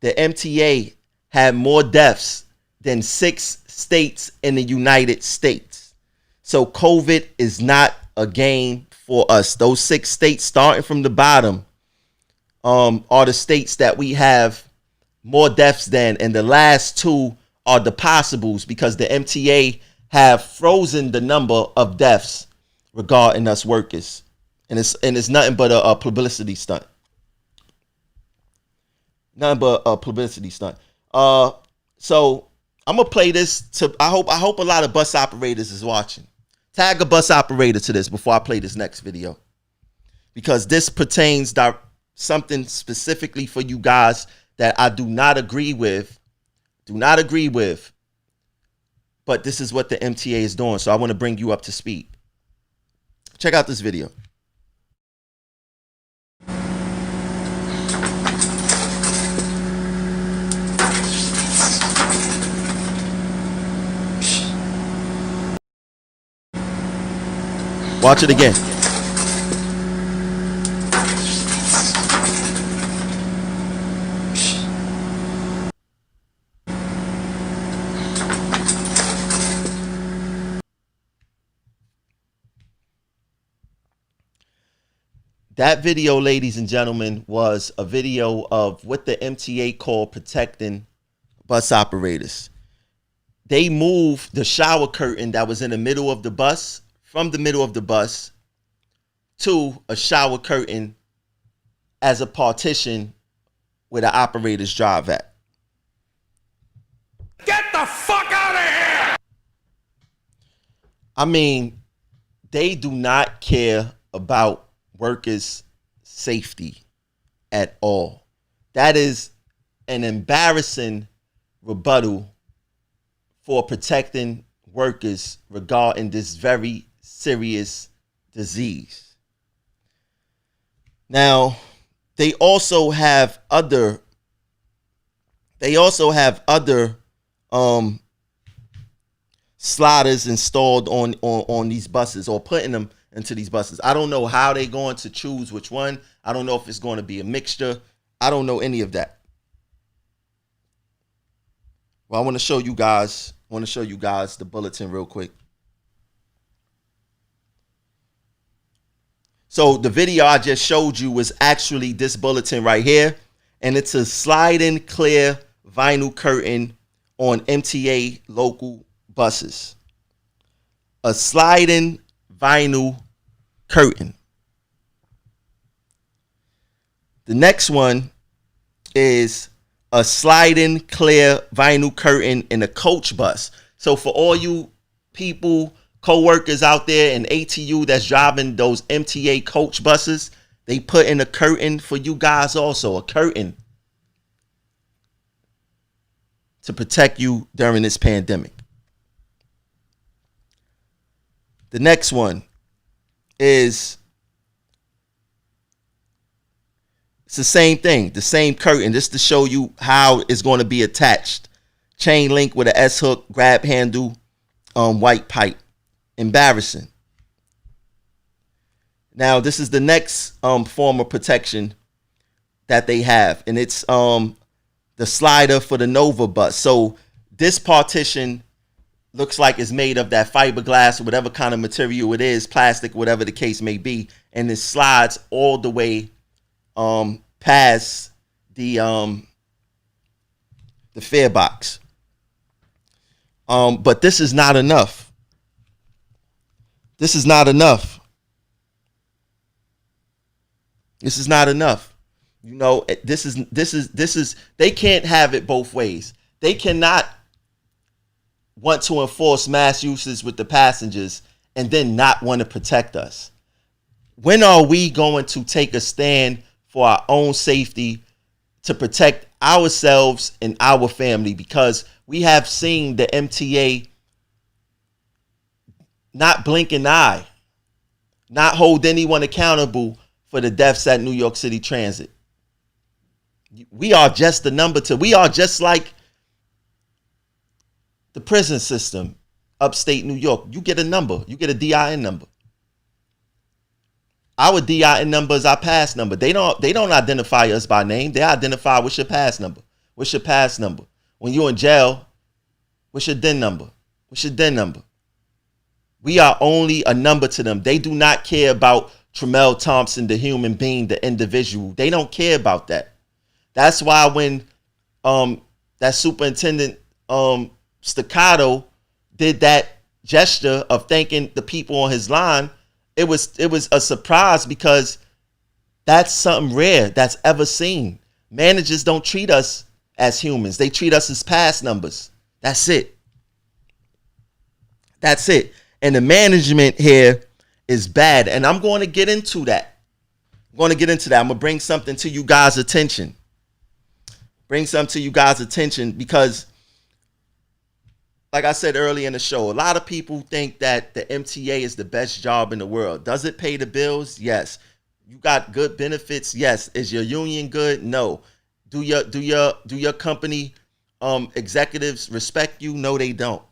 the MTA had more deaths than 6 states in the United States. So COVID is not a game for us. Those 6 states, starting from the bottom, are the states that we have more deaths than, and the last 2 are the possibles, because the MTA have frozen the number of deaths regarding us workers, and it's nothing but a publicity stunt. Nothing but a publicity stunt. So I'm gonna play this to. I hope a lot of bus operators is watching. Tag a bus operator to this before I play this next video, because this pertains to something specifically for you guys that I do not agree with. But this is what the MTA is doing, so I want to bring you up to speed. Check out this video. Watch it again. That video, ladies and gentlemen, was a video of what the MTA called protecting bus operators. They moved the shower curtain that was in the middle of the bus from the middle of the bus to a shower curtain as a partition where the operators drive at. Get the fuck out of here! I mean, they do not care about workers' safety at all. That is an embarrassing rebuttal for protecting workers regarding this very serious disease. Now, they also have other sliders installed on these buses, or putting them into these buses. I don't know how they're going to choose which one. I don't know if it's going to be a mixture. I don't know any of that. Well, I want to show you guys the bulletin real quick. So the video I just showed you was actually this bulletin right here. and it's a sliding clear vinyl curtain on MTA local buses. A sliding vinyl curtain. The next one is a sliding clear vinyl curtain in a coach bus. So for all you people, co-workers out there in ATU that's driving those MTA coach buses, they put in a curtain for you guys also, a curtain to protect you during this pandemic. The next one is, it's the same thing, the same curtain, just to show you how it's going to be attached. Chain link with an S-hook, grab handle, white pipe. Embarrassing. Now, this is the next form of protection that they have, and it's the slider for the Nova bus. So this partition looks like it's made of that fiberglass or whatever kind of material it is, plastic, whatever the case may be, and it slides all the way past the fare box. But this is not enough. This is not enough. This is not enough. You know, this is they can't have it both ways. They cannot want to enforce mass usage with the passengers and then not want to protect us. When are we going to take a stand for our own safety to protect ourselves and our family? Because we have seen the MTA not blink an eye, not hold anyone accountable for the deaths at New York City Transit. We are just the number two. We are just like the prison system, upstate New York. You get a number. You get a DIN number. Our DIN number is our pass number. They don't identify us by name. They identify what's your pass number. What's your pass number? When you're in jail, what's your DIN number? What's your DIN number? We are only a number to them. They do not care about Tremel Thompson, the human being, the individual. They don't care about that. That's why when that superintendent Staccato did that gesture of thanking the people on his line, it was a surprise, because that's something rare that's ever seen. Managers don't treat us as humans. They treat us as pass numbers. That's it. That's it. And the management here is bad. And I'm going to get into that. I'm going to bring something to you guys' attention. Because, like I said earlier in the show, a lot of people think that the MTA is the best job in the world. Does it pay the bills? Yes. You got good benefits? Yes. Is your union good? No. Do your company executives respect you? No, they don't.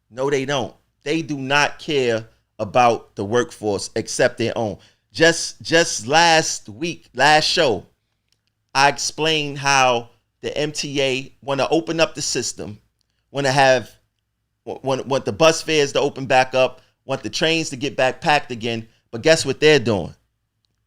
No, they don't. They do not care about the workforce except their own. Just last show, I explained how the MTA want to open up the system, want the bus fares to open back up, want the trains to get back packed again. But guess what they're doing?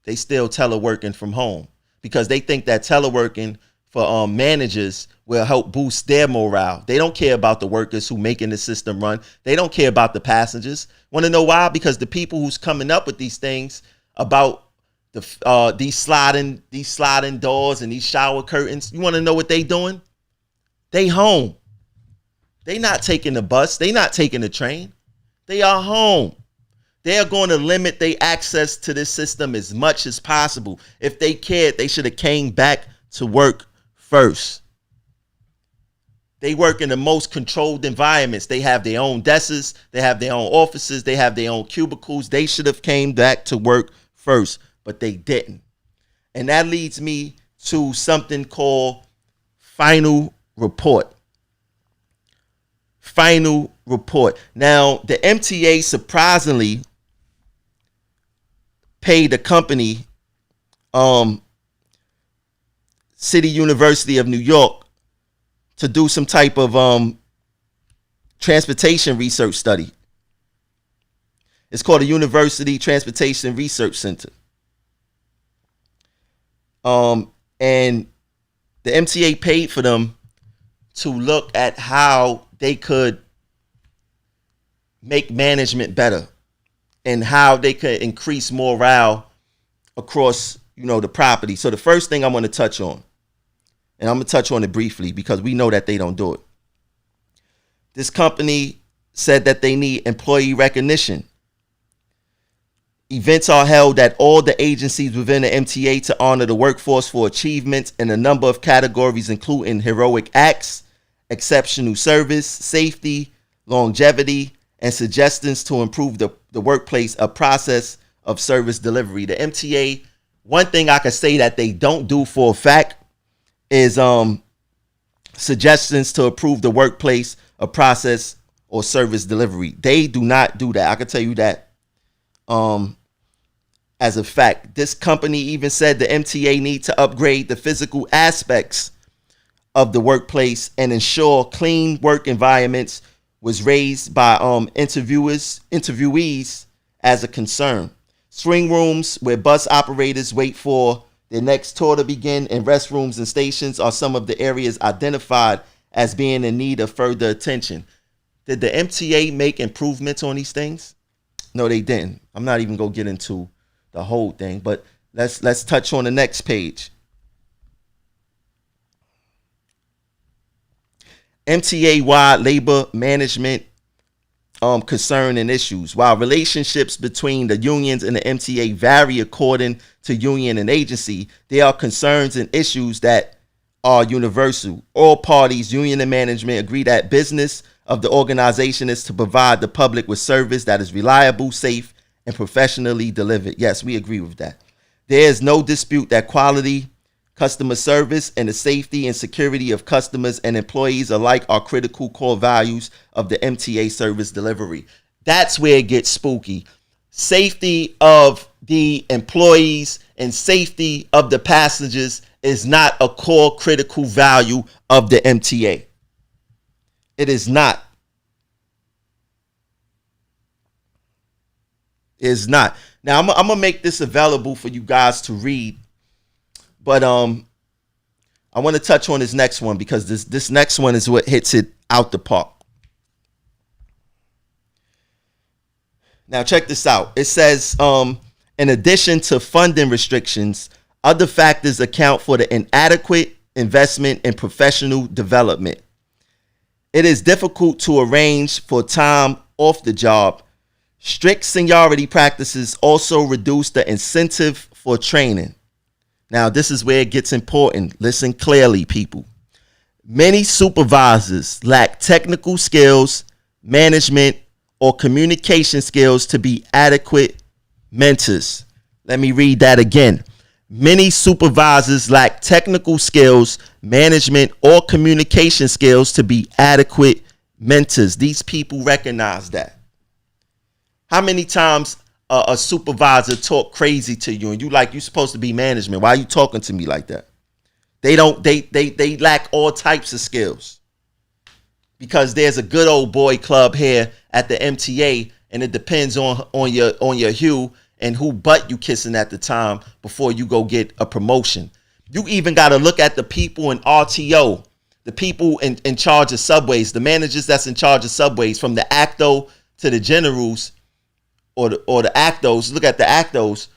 They still teleworking from home, because they think that teleworking for managers will help boost their morale. They don't care about the workers who making the system run. They don't care about the passengers. Want to know why? Because the people who's coming up with these things about these sliding doors and these shower curtains, you want to know what they doing? They home. They not taking the bus. They not taking the train. They are home. They are going to limit their access to this system as much as possible. If they cared, they should have came back to work first. They work in the most controlled environments. They have their own desks. They have their own offices. They have their own cubicles. They should have came back to work first, but they didn't. And that leads me to something called final report. Final report. Now, the MTA surprisingly paid the company, City University of New York, to do some type of transportation research study. It's called the University Transportation Research Center. And the MTA paid for them to look at how they could make management better and how they could increase morale across, the property. So the first thing I'm going to touch on, and I'm going to touch on it briefly because we know that they don't do it. This company said that they need employee recognition. Events are held at all the agencies within the MTA to honor the workforce for achievements in a number of categories, including heroic acts, exceptional service, safety, longevity, and suggestions to improve the workplace, a process of service delivery. The MTA, one thing I could say that they don't do for a fact is suggestions to improve the workplace, a process or service delivery. They do not do that. I can tell you that as a fact. This company even said the MTA need to upgrade the physical aspects of the workplace and ensure clean work environments was raised by interviewees as a concern. Swing rooms where bus operators wait for their next tour to begin and restrooms and stations are some of the areas identified as being in need of further attention. Did the MTA make improvements on these things? No, they didn't. I'm not even going to get into the whole thing, but let's touch on the next page. MTA-wide labor management concern and issues. While relationships between the unions and the MTA vary according to union and agency, there are concerns and issues that are universal. All parties, union and management, agree that business of the organization is to provide the public with service that is reliable, safe, and professionally delivered. Yes, we agree with that. There is no dispute that quality customer service and the safety and security of customers and employees alike are critical core values of the MTA service delivery. That's where it gets spooky. Safety of the employees and safety of the passengers is not a core critical value of the MTA. It is not. It is not. Now, I'm going to make this available for you guys to read. But I want to touch on this next one because this next one is what hits it out the park. Now, check this out. It says, in addition to funding restrictions, other factors account for the inadequate investment in professional development. It is difficult to arrange for time off the job. Strict seniority practices also reduce the incentive for training. Now, this is where it gets important. Listen clearly, people. Many supervisors lack technical skills, management, or communication skills to be adequate mentors. Let me read that again. Many supervisors lack technical skills, management, or communication skills to be adequate mentors. These people recognize that. How many times a supervisor talk crazy to you and you're supposed to be management? Why are you talking to me like that? They lack all types of skills because there's a good old boy club here at the MTA, and it depends on your hue and who butt you kissing at the time before you go get a promotion. You even got to look at the people in RTO, the people in charge of subways, the managers that's in charge of subways, from the ACTO to the generals or the ACTOs. Look at the ACTOs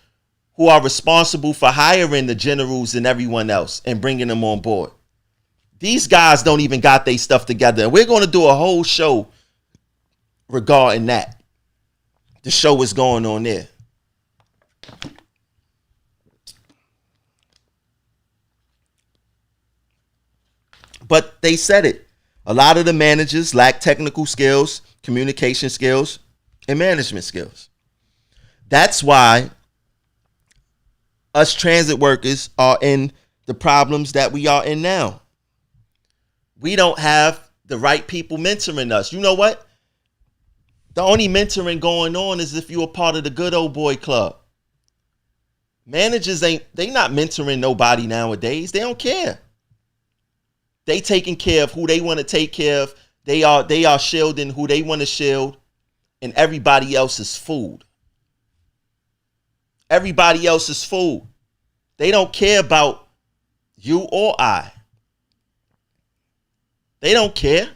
who are responsible for hiring the generals and everyone else and bringing them on board. These guys don't even got their stuff together. And we're going to do a whole show regarding that. The show is going on there. But they said it. A lot of the managers lack technical skills, communication skills, and management skills. That's why us transit workers are in the problems that we are in now. We don't have the right people mentoring us. You know what? The only mentoring going on is if you're a part of the good old boy club. Managers they not mentoring nobody nowadays. They don't care. They taking care of who they want to take care of. They are shielding who they want to shield, and everybody else is fooled. Everybody else is fooled. They don't care about you or I. They don't care.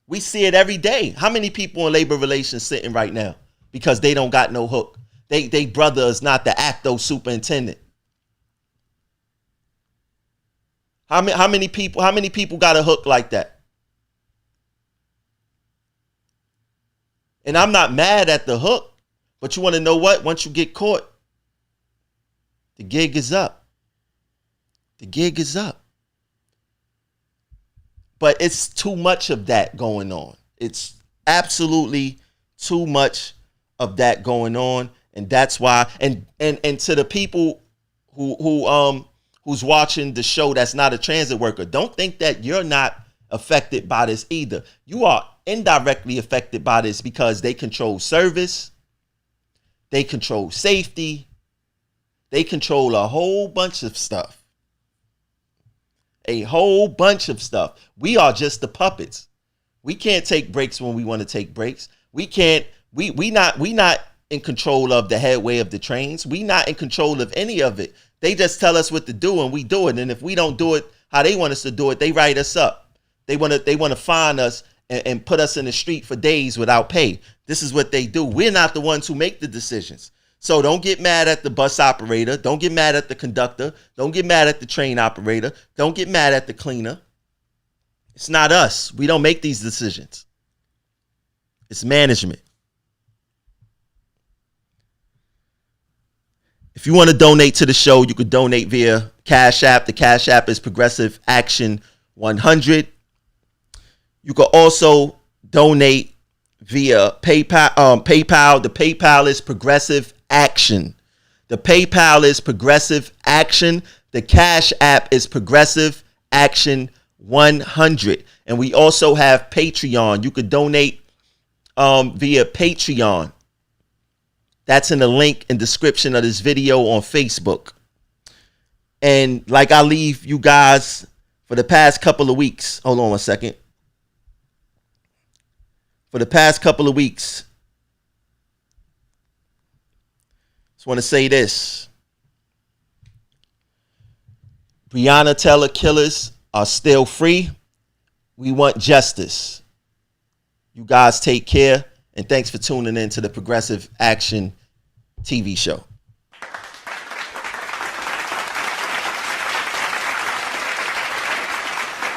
We see it every day. How many people in labor relations sitting right now because they don't got no hook? They brother is not the ACTO superintendent. How many people got a hook like that? And I'm not mad at the hook, but you want to know what? Once you get caught, the gig is up. The gig is up. But it's too much of that going on. It's absolutely too much of that going on. And that's why, and to the people who's watching the show that's not a transit worker, don't think that you're not affected by this either. You are indirectly affected by this because they control service, they control safety, they control a whole bunch of stuff. A whole bunch of stuff. We are just the puppets. We can't take breaks when we want to take breaks. We can't, we not in control of the headway of the trains. We not in control of any of it. They just tell us what to do and we do it. And if we don't do it how they want us to do it, they write us up. They want to fine us and put us in the street for days without pay. This is what they do. We're not the ones who make the decisions. So don't get mad at the bus operator. Don't get mad at the conductor. Don't get mad at the train operator. Don't get mad at the cleaner. It's not us. We don't make these decisions. It's management. If you want to donate to the show, you could donate via Cash App. The Cash App is Progressive Action 100. You could also donate via PayPal. The PayPal is Progressive Action. The PayPal is Progressive Action. The Cash App is Progressive Action 100. And we also have Patreon. You could donate via Patreon. That's in the link in description of this video on Facebook. And like I leave you guys for the past couple of weeks. Hold on one second. For the past couple of weeks, just want to say this. Breonna Taylor killers are still free. We want justice. You guys take care. And thanks for tuning in to the Progressive Action TV show.